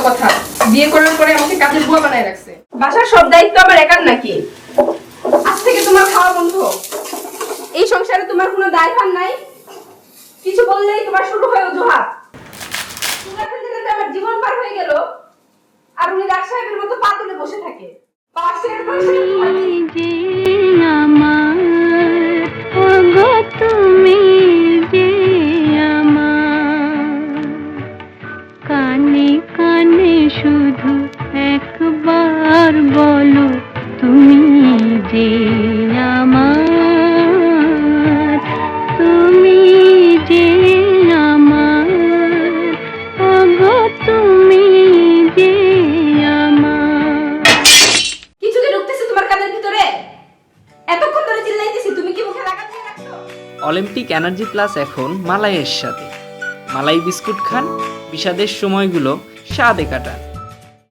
কথা, বিয়ে করার পরে আমাকে কাজের বুয়া বানায় রাখছে। বাসার সব দায়িত্ব আমার একার নাকি? আজ থেকে তোমার খাওয়া বন্ধ। এই সংসারে তোমার কোনো দায়ভার নাই। কিছু বললেই তোমার শুরু হয় অজুহাত। তোমার ক্ষেত্রে আমার জীবন পার হয়ে গেল, আর উনি রাজ সাহেবের মতো পা তুলে বসে থাকে। পাশের পাশে তুমি যে আমার কানে কানে শুধু একবার বলো তুমি যে আমার, তুমি যে আমার, ওগো তুমি যে আমার। কিছু কি ঢুকতেছে তোমার কানের ভিতরে? এতক্ষণ ধরে চিল্লাইতেছি, তুমি কি মুখে লাগা দিয়ে রাখছো? অলিম্পিক এনার্জি প্লাস এখন মালাইয়ের সাথে। মালাই বিস্কুট খান, বিষাদের সময়গুলো স্বাদে কাটান।